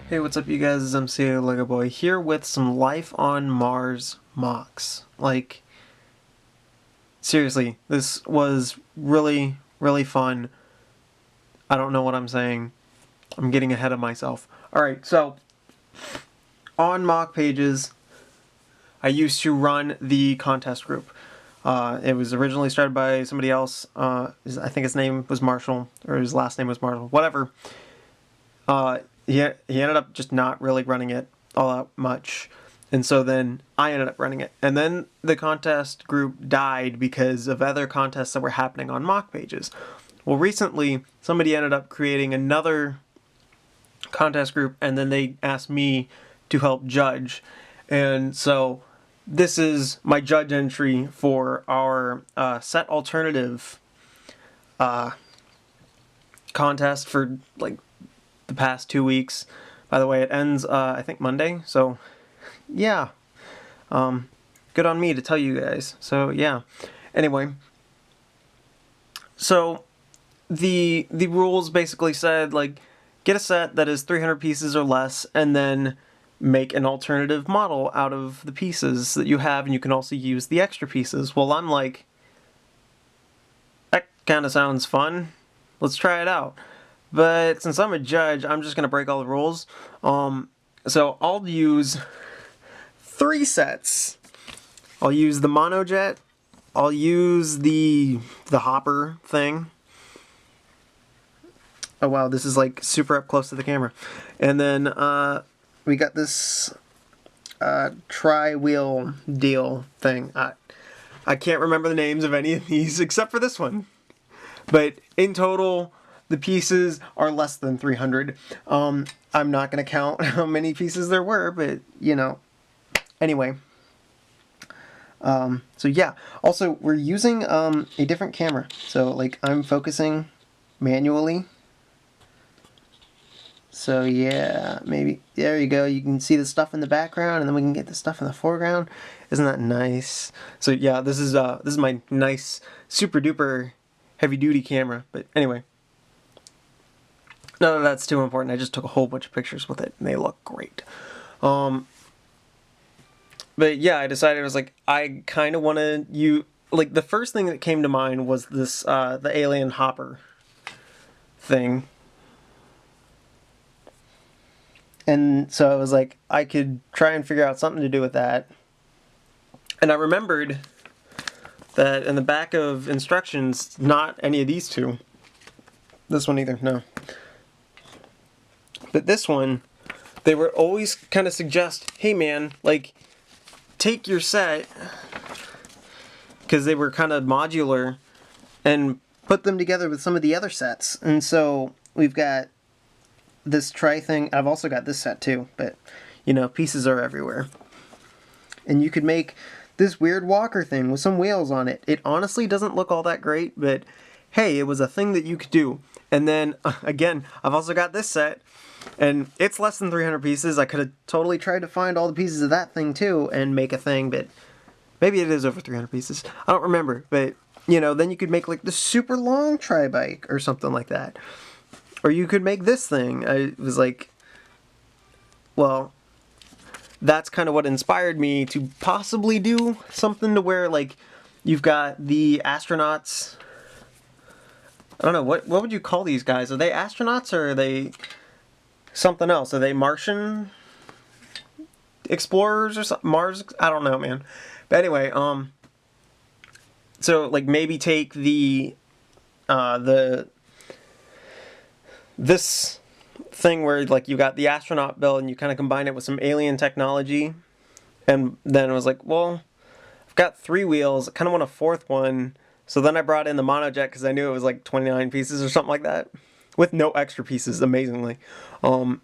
Hey, what's up you guys, it's MCLegoboy here with some Life on Mars MOCs. Like, seriously, this was really fun. I don't know what I'm saying. I'm getting ahead of myself. Alright, so, on MOC pages, I used to run the contest group. It was originally started by somebody else. I think his name was Marshall, or his last name was Marshall, whatever. He ended up just not really running it all that much. And so then I ended up running it. And then the contest group died because of other contests that were happening on MOC pages. Well, recently, somebody ended up creating another contest group, and then they asked me to help judge. And so this is my judge entry for our set alternative contest for like the past 2 weeks. By the way, it ends I think Monday, so yeah, good on me to tell you guys. So yeah, anyway, so the rules basically said, like, get a set that is 300 pieces or less, and then make an alternative model out of the pieces that you have, and you can also use the extra pieces. Well, I'm like, that kind of sounds fun, let's try it out. But since I'm a judge, I'm just going to break all the rules. So I'll use 3 sets. I'll use the monojet. I'll use the hopper thing. Oh wow, this is like super up close to the camera. And then we got this tri-wheel deal thing. I can't remember the names of any of these except for this one. But in total, the pieces are less than 300. I'm not going to count how many pieces there were, but, you know. Anyway. So yeah. Also, we're using a different camera. So, like, I'm focusing manually. So yeah, maybe, there you go. You can see the stuff in the background, and then we can get the stuff in the foreground. Isn't that nice? So yeah, this is my nice, super duper heavy-duty camera. But anyway. None of that's too important. I just took a whole bunch of pictures with it, and they look great. But yeah, I decided, I was like, I kind of want to like, the first thing that came to mind was this, the alien hopper thing. And so I was like, I could try and figure out something to do with that. And I remembered that in the back of instructions, not any of these two. This one either, no. But this one, they would always kind of suggest, hey man, like, take your set, because they were kind of modular, and put them together with some of the other sets. And so we've got this tri thing. I've also got this set too, but, you know, pieces are everywhere. And you could make this weird walker thing with some wheels on it. It honestly doesn't look all that great, but hey, it was a thing that you could do. And then, again, I've also got this set, and it's less than 300 pieces. I could have totally tried to find all the pieces of that thing too and make a thing, but maybe it is over 300 pieces. I don't remember, but, you know, then you could make like the super long tri-bike or something like that. Or you could make this thing. I was like, well, that's kind of what inspired me to possibly do something to where, like, you've got the astronauts. I don't know, what would you call these guys? Are they astronauts, or are they something else? Are they Martian explorers or something? Mars? I don't know, man. But anyway, so like maybe take this thing where like you got the astronaut build and you kind of combine it with some alien technology, and then I was like, well, I've got 3 wheels. I kind of want a 4th one. So then I brought in the monojet because I knew it was like 29 pieces or something like that, with no extra pieces, amazingly. And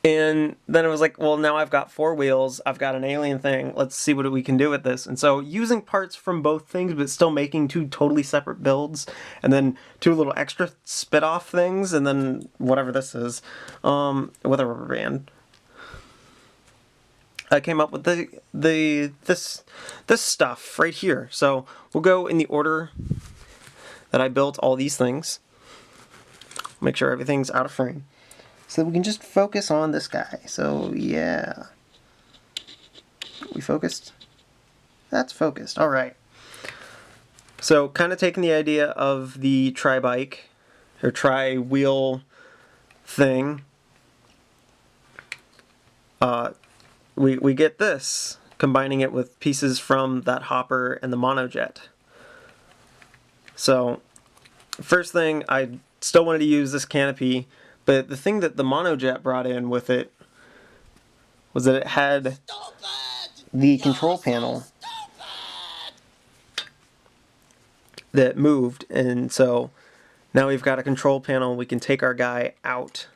then it was like, well, now I've got 4 wheels, I've got an alien thing, let's see what we can do with this. And so using parts from both things, but still making 2 totally separate builds, and then 2 little extra spit-off things, and then whatever this is, with a rubber band. I came up with this stuff right here. So we'll go in the order that I built all these things. Make sure everything's out of frame. so that we can just focus on this guy. So yeah, we focused. That's focused. All right. So kind of taking the idea of the tri-bike or tri-wheel thing, we get this, combining it with pieces from that hopper and the monojet. So first thing, I still wanted to use this canopy, but the thing that the monojet brought in with it was that it had the control panel that moved, and so now we've got a control panel. We can take our guy out.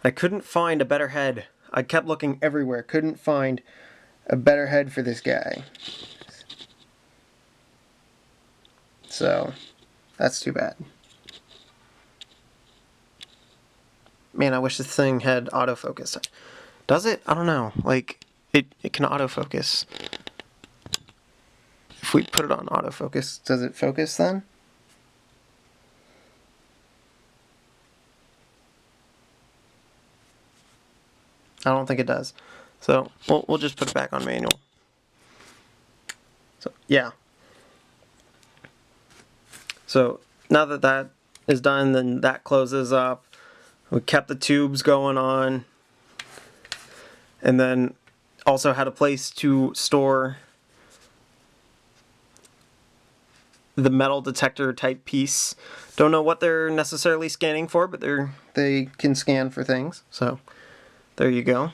I couldn't find a better head. I kept looking everywhere, couldn't find a better head for this guy. So that's too bad. Man, I wish this thing had autofocus. Does it? I don't know. Like, it can autofocus. If we put it on autofocus, does it focus then? I don't think it does. So we'll just put it back on manual. So yeah. So now that that is done, then that closes up. We kept the tubes going on, and then also had a place to store the metal detector type piece. Don't know what they're necessarily scanning for, but they can scan for things. So there you go.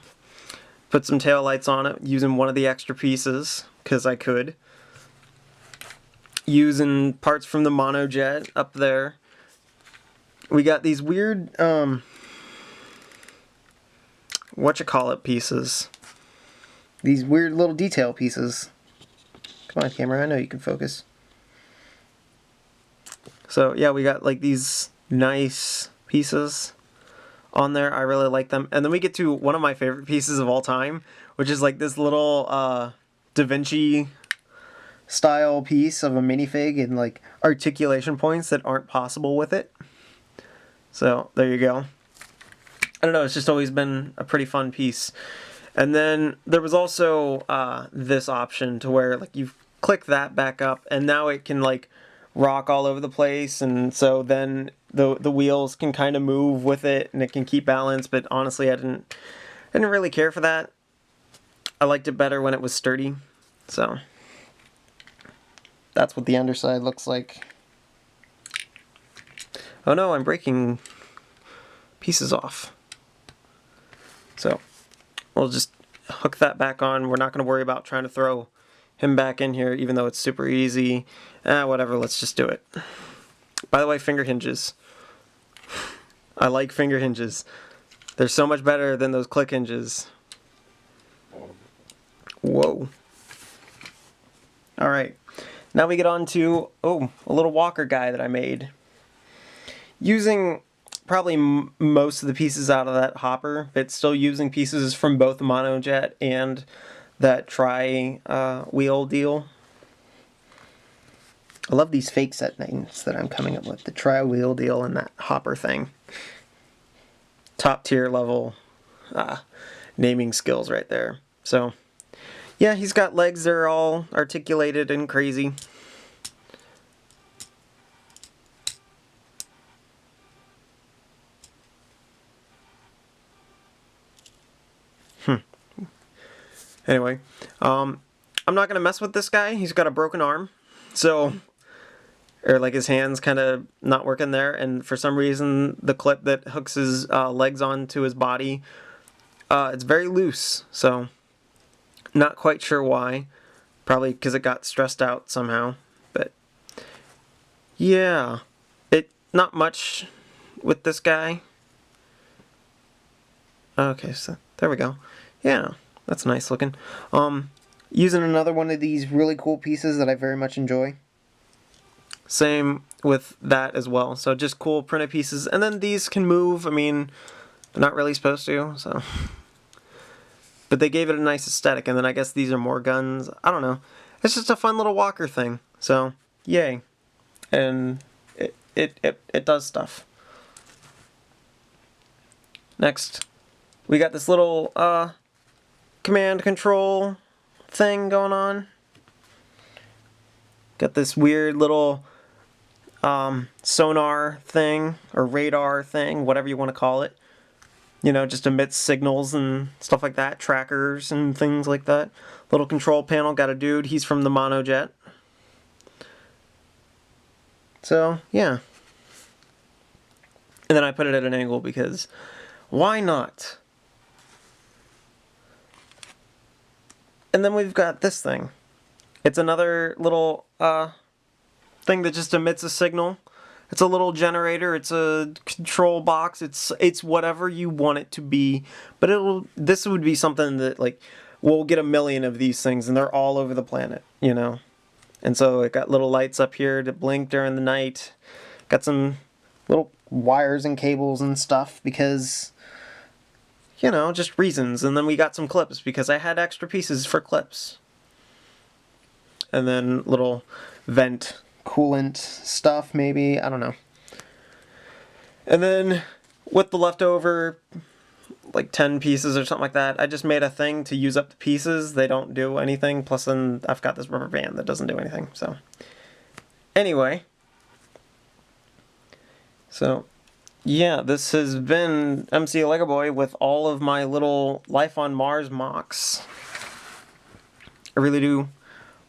Put some tail lights on it using one of the extra pieces because I could. Using parts from the monojet up there. We got these weird whatchamacallit pieces. These weird little detail pieces. Come on, camera, I know you can focus. So yeah, we got like these nice pieces on there. I really like them. And then we get to one of my favorite pieces of all time, which is like this little Da Vinci style piece of a minifig and like articulation points that aren't possible with it. So there you go. I don't know, it's just always been a pretty fun piece. And then there was also this option to where like you click that back up and now it can like rock all over the place, and so then the wheels can kind of move with it and it can keep balance. But honestly, I didn't really care for that. I liked it better when it was sturdy. So that's what the underside looks like. Oh no, I'm breaking pieces off. So we'll just hook that back on. We're not going to worry about trying to throw him back in here, even though it's super easy. Whatever, let's just do it. By the way, finger hinges. I like finger hinges. They're so much better than those click hinges. Whoa. Alright, now we get on to, a little walker guy that I made. Using probably most of the pieces out of that hopper, but still using pieces from both the monojet and that tri-wheel deal. I love these fake set names that I'm coming up with. The tri-wheel deal and that hopper thing. Top tier level naming skills right there. So yeah, he's got legs that are all articulated and crazy. Anyway, I'm not going to mess with this guy. He's got a broken arm. So, or like his hand's kind of not working there. And for some reason, the clip that hooks his legs onto his body, it's very loose. So, not quite sure why. Probably because it got stressed out somehow. But, yeah. Not much with this guy. Okay, so there we go. Yeah. That's nice looking. Using another one of these really cool pieces that I very much enjoy. Same with that as well. So just cool printed pieces. And then these can move. I mean, they're not really supposed to, so. But they gave it a nice aesthetic. And then I guess these are more guns. I don't know. It's just a fun little walker thing. So, yay. And it does stuff. Next, we got this little command control thing going on. Got this weird little sonar thing, or radar thing, whatever you want to call it. You know, just emits signals and stuff like that, trackers and things like that. Little control panel, got a dude, he's from the monojet. So, yeah. And then I put it at an angle because why not? And then we've got this thing. It's another little thing that just emits a signal. It's a little generator, it's a control box, it's whatever you want it to be. But this would be something that, like, we'll get a million of these things and they're all over the planet, you know. And so it got little lights up here to blink during the night. Got some little wires and cables and stuff because, you know, just reasons. And then we got some clips because I had extra pieces for clips. And then little vent coolant stuff, maybe, I don't know. And then with the leftover, like 10 pieces or something like that, I just made a thing to use up the pieces. They don't do anything, plus then I've got this rubber band that doesn't do anything. So anyway, so yeah, this has been MCLegoboy with all of my little Life on Mars MOCs. I really do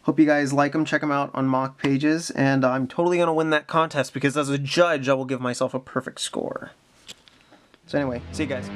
hope you guys like them. Check them out on MOC pages, and I'm totally going to win that contest because as a judge, I will give myself a perfect score. So anyway, see you guys.